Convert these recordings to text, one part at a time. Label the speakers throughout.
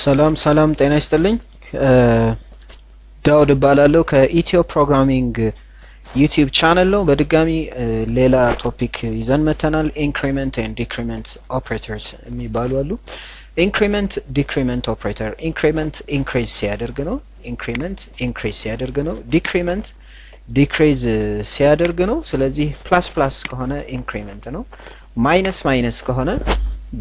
Speaker 1: ሰላም ጤና ይስጥልኝ ዳውድ እባላለሁ ከኢትዮ ፕሮግራሚንግ ዩቲዩብ ቻናል ነው በድጋሚ ሌላ ቶፒክ ይዘን መተናል ኢንክሪመንት ኤንድ ዲክሪመንት ኦፕሬተርስ የሚባሉ አሉ ኢንክሪመንት ዲክሪመንት ኦፕሬተር ኢንክሪመንት ኢንክሪዝ ሲያደርግ ነው ኢንክሪመንት ኢንክሪዝ ሲያደርግ ነው ዲክሪመንት ዲክሪዝ ሲያደርግ ነው ስለዚህ ፕላስ ፕላስ ከሆነ ኢንክሪመንት ነው ማይነስ ማይነስ ከሆነ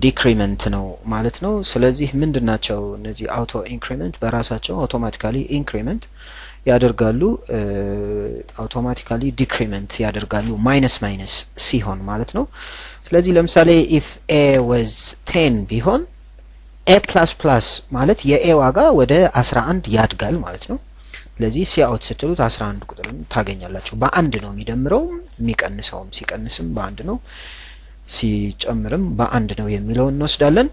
Speaker 1: ዲክሪመንት ነው ማለት ነው ስለዚህ ምንድናቸው እነዚህ አውቶ ኢንክሪመንት በራሳቸው አውቶማቲካሊ ኢንክሪመንት ያደርጋሉ አውቶማቲካሊ ዲክሪመንት ያደርጋሉ ማይነስ ማይነስ ሲሆን ማለት ነው ስለዚህ ለምሳሌ if a was 10 ቢሆን a++ ማለት የa ዋጋ ወደ 11 ያድጋል ማለት ነው ስለዚህ ሲአውት ስትሉት 11 ቁጥርን ታገኛላችሁ በአንድ ነው የሚደምረው የሚቀንሰውም ሲቀንስም በአንድ ነው ሲጨምርም በአንድ ነው የሚለው እንወስዳለን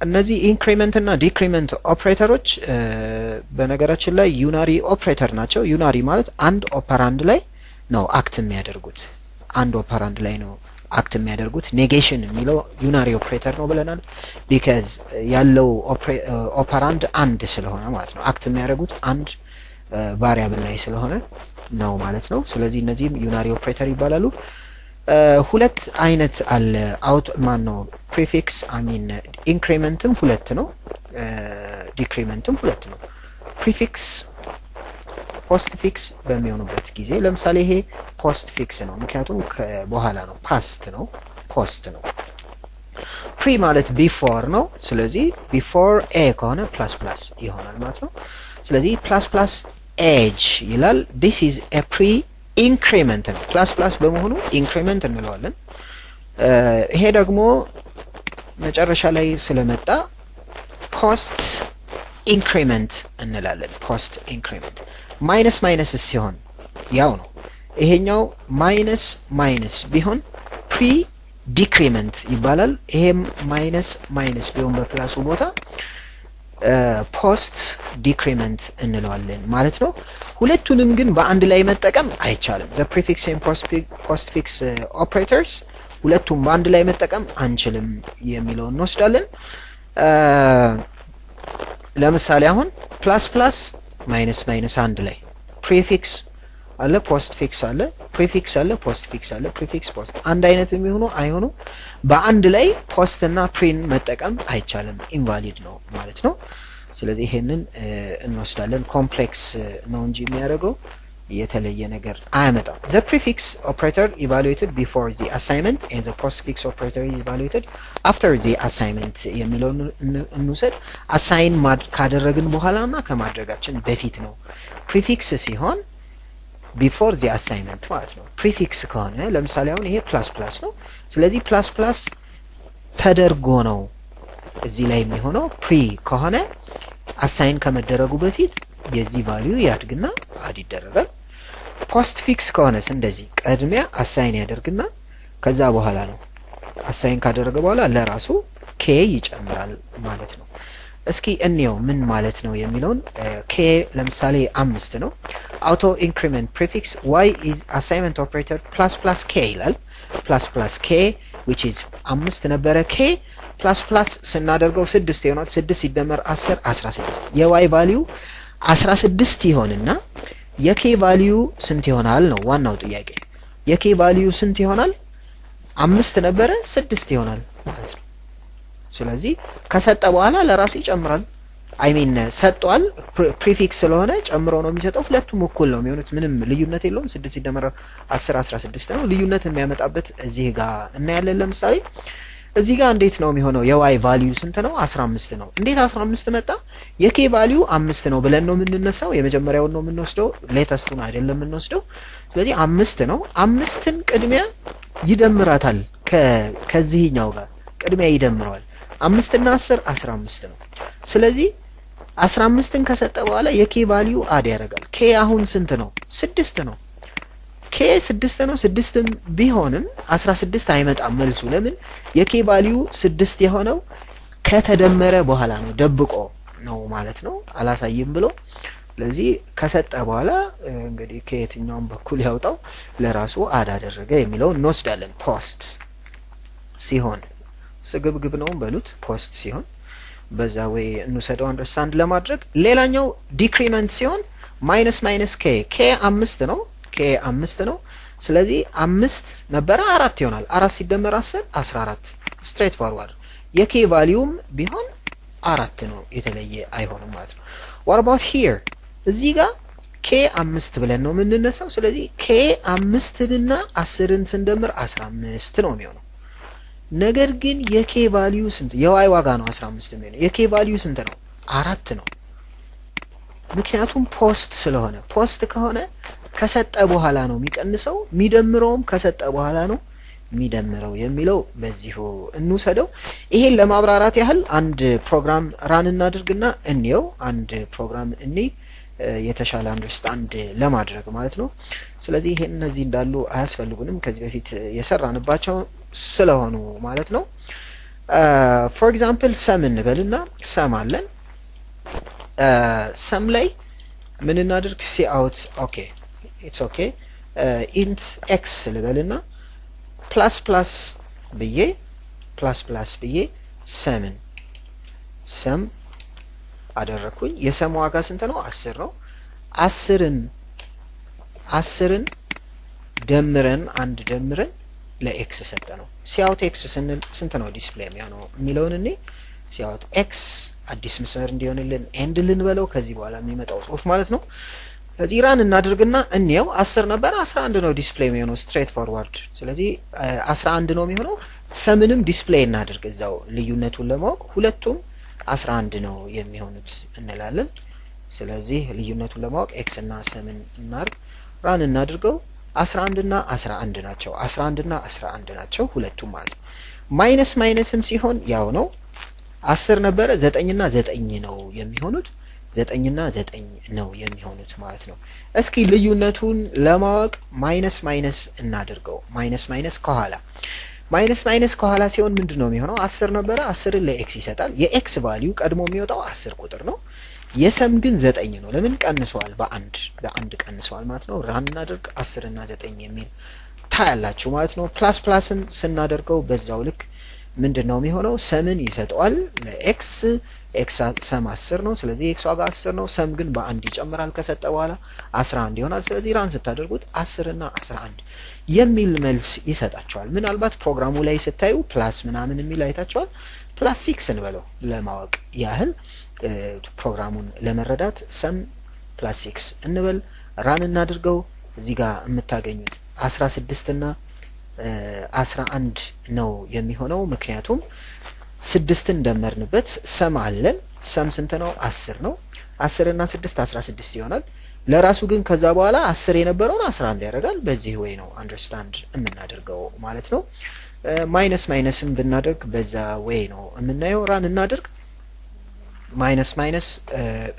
Speaker 1: እነዚህ ኢንክሪመንት እና ዲክሪመንት ኦፕሬተሮች በነገራችን ላይ ዩናሪ ኦፕሬተር ናቸው ዩናሪ ማለት አንድ ኦፐራንድ ላይ ነው አክት የሚያደርጉት አንድ ኦፐራንድ ላይ ነው አክት የሚያደርጉት ኔጌሽን የሚለው ዩናሪ ኦፕሬተር ነው ብለናል because ያለው ኦፐራንድ አንድ ስለሆነ ማለት ነው አክት የሚያደርጉት አንድ ቫሪያብል ላይ ስለሆነ ነው ማለት ነው ስለዚህ እነዚህም ዩናሪ ኦፕሬተር ይባላሉ ሁለት አይነት አለ አውት ማን ነው ፕሪፊክስ ኢንክሪመንትም ሁለት ነው ዲክሪመንትም ሁለት ነው ፕሪፊክስ ፖስትፊክስ በሚሆኑበት ጊዜ ለምሳሌ ይሄ ፖስትፊክስ ነው ምክንያቱም በኋላ ነው ፓስት ነው ፖስት ነው ፕሪ ማለት ቢፎር ነው ስለዚህ ቢፎር ኤ ከሆነ ፕላስ ፕላስ ይሆናል ማለት ነው ስለዚህ ፕላስ ፕላስ ኤጅ ይላል this is a pre ኢንክሪመንት ነው ፕላስ ፕላስ በመሆኑ ኢንክሪመንት እንለዋለን ይሄ ደግሞ መጨረሻ ላይ ስለመጣ ፖስት ኢንክሪመንት እንላለን ፖስት ኢንክሪመንት ማይነስ ማይነስ ሲሆን ያው ነው ይሄኛው ማይነስ ማይነስ ቢሆን ፕሪ ዲክሪመንት ይባላል ይሄም ማይነስ ማይነስ ቢሆን በፕላሱ ቦታ ፖስት ዲክሪመንት እንለዋለን ማለት ነው ሁለቱንም ግን በአንድ ላይ መጠቀም አይቻልም the prefix and postfix operators ሁለቱም በአንድ ላይ መጠቀም አንችልም የሚለውን እንወስዳለን ለምሳሌ አሁን ፕላስ ፕላስ ማይነስ ማይነስ አንድ ላይ prefix አለ postfix አለ prefix አለ postfix አለ prefix post አንድ አይነት የሚሆኑ አይሆኑ በአንድ ላይ ፖስት እና ፕሪን መጠቀም አይቻልም ኢንቫሊድ ነው ማለት ነው ስለዚህ ይሄንን እንወስዳለን ኮምፕሌክስ ነው እንጂ የሚያደርገው የተለየ ነገር አያመጣም the prefix operator evaluated before the assignment and the postfix operator is evaluated after the assignment የሚለውን እንውሰድ አሳይን ካደረግን በኋላና ከማድረጋችን በፊት ነው prefix ሲሆን before the assignment ማለት ነው prefix ከሆነ ለምሳሌ አሁን ይሄ ፕላስ ፕላስ ነው ስለዚህ ፕላስ ፕላስ ተደርጎ ነው እዚህ ላይ የሚሆነው ፕሪ ከሆነ አሳይን ከመደረጉ በፊት የዚህ ቫልዩ ያድግና አድ ይደረጋል ፖስት ፊክስ ከሆነስ እንደዚህ ቀድሚያ አሳይን ያደርግና ከዛ በኋላ ነው አሳይን ካደረገ በኋላ ለራሱ ኬ ይጨምራል ማለት ነው እስኪ እንየው ምን ማለት ነው የሚለውን ኬ ለምሳሌ 5 ነው አውቶ ኢንክሪመንት ፕሪፊክስ y is assignment operator plus k ይላል plus k which is 5 ነበረ k plus ስናደርገው 6 ይሆናል 6 ሲደመር 10 16 የy ቫልዩ 16 ይሆንና የk ቫልዩ ስንት ይሆናል ነው ዋናው ጥያቄ የk ቫልዩ ስንት ይሆናል 5 ነበረ 6 ይሆናል ማለት ነው ስለዚህ ከሰጠ በኋላ ለራሱ ይጨምራል ሰጥቷል ፕሪፊክስ ስለሆነ ጨምሮ ነው የሚሰጠው ሁለቱም እኩል ነው የሚሆኑት ምንም ልዩነት የለውም 6 ሲደመር 10 16 ነው ልዩነት የሚያመጣበት እዚህ ጋር እናያለን ለምሳሌ እዚህ ጋር እንዴት ነው የሚሆነው የy ቫልዩ ስንት ነው 15 ነው እንዴት 15 መጣ የk ቫልዩ 5 ነው ብለን ነው የምንነሳው የመጀመሪያውን ነው የምንወስደው ሌተስቱን አይደለም የምንወስደው ስለዚህ 5 ነው 5ን ቅድሚያ ይደምራታል ከዚህኛው ጋር ቅድሚያ ይደምረዋል 5 እና 10 15 ነው ስለዚህ 15ን ከሰጠ በኋላ የk ቫልዩ አድ ያደርጋል k አሁን ስንት ነው 6 ነው k 6 ነው 6 ቢሆንም 16 አይመጣም መልሱ ለምን የk ቫልዩ 6 የሆነው ከተደመረ በኋላ ነው ደብቆ ነው ማለት ነው አላሳይም ብሎ ስለዚህ ከሰጠ በኋላ እንግዲህ ከየትኛውም በኩል ያውጣው ለራሱ አድ አደረገ የሚለው እንወስዳለን ፖስት ሲሆን ስግብግብ ነው በሉት ፖስት ሲሆን በዛ ወይ እንውሰደው አንደርስታንድ ለማድረግ። ሌላኛው ዲክሪመንት ሲሆን ማይነስ ማይነስ ኬ 5 ነው። ኬ 5 ነው። ስለዚህ 5 ነበረ 4 ይሆናል። 4 ሲደመር 10 14 ስትሬት ፎርዋርድ። የኬ ቫልዩም ቢሆን 4 ነው፣ የተለየ አይሆንም ማለት ነው። what about here እዚህ ጋር ኬ 5 ብለን ነው የምንነሳው። ስለዚህ ኬ 5ንና 10ን ስንደምር 15 ነው የሚሆነው። ነገር ግን የኬ ቫልዩ ስንት? የዋይ ዋጋ ነው 15 የሚሆነው። የኬ ቫልዩ ስንት ነው? 4 ነው። ምክንያቱም ፖስት ስለሆነ፣ ፖስት ከሆነ ከሰጠ በኋላ ነው የሚቀንሰው፣ የሚደምረውም ከሰጠ በኋላ ነው የሚደምረው የሚለው በዚሁ እንውሰደው። ይሄን ለማብራራት ያህል አንድ ፕሮግራም ራን እናድርግና እንየው። አንድ ፕሮግራም የተሻለ አንደርስታንድ ለማድረግ ማለት ነው። ስለዚህ ይሄን እነዚህ እንዳሉ አያስፈልጉንም፣ ከዚህ በፊት የሰራንባቸው ስለሆኑ ማለት ነው። ፎር ኤግዛምፕል ሰም እንበልና ሰም አለን። ሰም ላይ ምን እናድርግ? ሲ አውት ኦኬ ኢትስ ኦኬ ኢንት ኤክስ ልበልና ፕላስ ፕላስ ብዬ ሰምን ሰም አደረኩኝ። የሰም ዋጋ ስንት ነው? 10 ነው። 10ን ደምረን አንድ ደምረን ለኤክስ ሰጠ ነው። ሲአውት ኤክስ ስንል ስንት ነው ዲስፕሌይ የሚሆነው የሚለውን እኔ ሲአውት ኤክስ አዲስ መስመር እንዲሆንልን ኤንድ ልንበለው ከዚህ በኋላ የሚመጣው ጽሁፍ ማለት ነው። ስለዚህ ራን እናድርግና እንየው። 10 ነበር 11 ነው ዲስፕሌይ የሚሆነው ስትሬት ፎርዋርድ። ስለዚህ 11 ነው የሚሆነው። ሰምንም ዲስፕሌይ እናድርግ እዛው ልዩነቱን ለማወቅ ሁለቱም 11 ነው የሚሆኑት እንላለን። ስለዚህ ልዩነቱን ለማወቅ ኤክስ እና ሰምን እናርግ። ራን እናድርገው። 11 እና 11 ናቸው። 11 እና 11 ናቸው ሁለቱም ማለት ነው። ማይነስ ማይነስም ሲሆን ያው ነው። 10 ነበረ 9 እና 9 ነው የሚሆኑት። 9 እና 9 ነው የሚሆኑት ማለት ነው። እስኪ ልዩነቱን ለማወቅ ማይነስ ማይነስ እናድርገው። ማይነስ ማይነስ ከኋላ ሲሆን ምንድነው የሚሆነው? 10 ነበረ 10ን ለኤክስ ይሰጣል። የኤክስ ቫልዩ ቀድሞ የሚወጣው 10 ቁጥር ነው። የሰም ግን 9 ነው። ለምን ቀንሷል? በአንድ ቀንሷል ማለት ነው። ራን እናድርግ። 10 እና 9 የሚል ታያላችሁ ማለት ነው። ፕላስ ፕላስን ስናደርገው በዛው ልክ ምንድነው የሚሆነው? ሰምን ይሰጠዋል ለኤክስ። ኤክስ ሰም 10 ነው። ስለዚህ ኤክስ ዋጋ 10 ነው። ሰም ግን በአንድ ይጨምራል ከሰጠ በኋላ 11 ይሆናል። ስለዚህ ራን ስታደርጉት 10 እና 11 የሚል መልስ ይሰጣቸዋል። ምናልባት ፕሮግራሙ ላይ ስታዩ ፕላስ ምናምን የሚል አይታቸዋል። ፕላስ 6 እንበለው ለማወቅ ያህል ፕሮግራሙን ለመረዳት ሰም ፕላስ 6 እንበል። ራን እናድርገው። እዚህ ጋር የምታገኙት 16 እና 11 ነው የሚሆነው። ምክንያቱም 6ን ደመርንበት ሰም አለን። ሰም ስንት ነው? 10 ነው። 10 እና 6 16 ይሆናል። ለራሱ ግን ከዛ በኋላ 10 የነበረውን 11 ያደርጋል። በዚህ ወይ ነው አንደርስታንድ የምናደርገው ማለት ነው። ማይነስ ማይነስም ብናደርግ በዛ ወይ ነው የምናየው። ራን እናድርግ። ማይነስ ማይነስ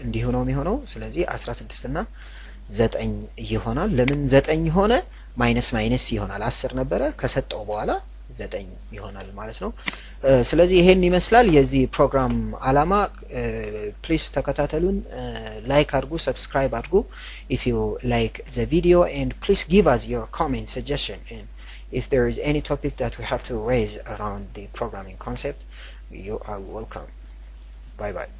Speaker 1: እንዲሁ ነው የሚሆነው። ስለዚህ 16 እና 9 ይሆናል። ለምን 9 ሆነ? ማይነስ ማይነስ ይሆናል። 10 ነበረ ከሰጠው በኋላ 9 ይሆናል ማለት ነው። ስለዚህ ይሄን ይመስላል የዚህ ፕሮግራም አላማ። ፕሊዝ ተከታተሉን፣ ላይክ አድርጉ፣ ሰብስክራይብ አድርጉ if you like the video, and please give us your comment, suggestion, and if there is any topic that we have to raise around the programming concept, you are welcome. Bye bye.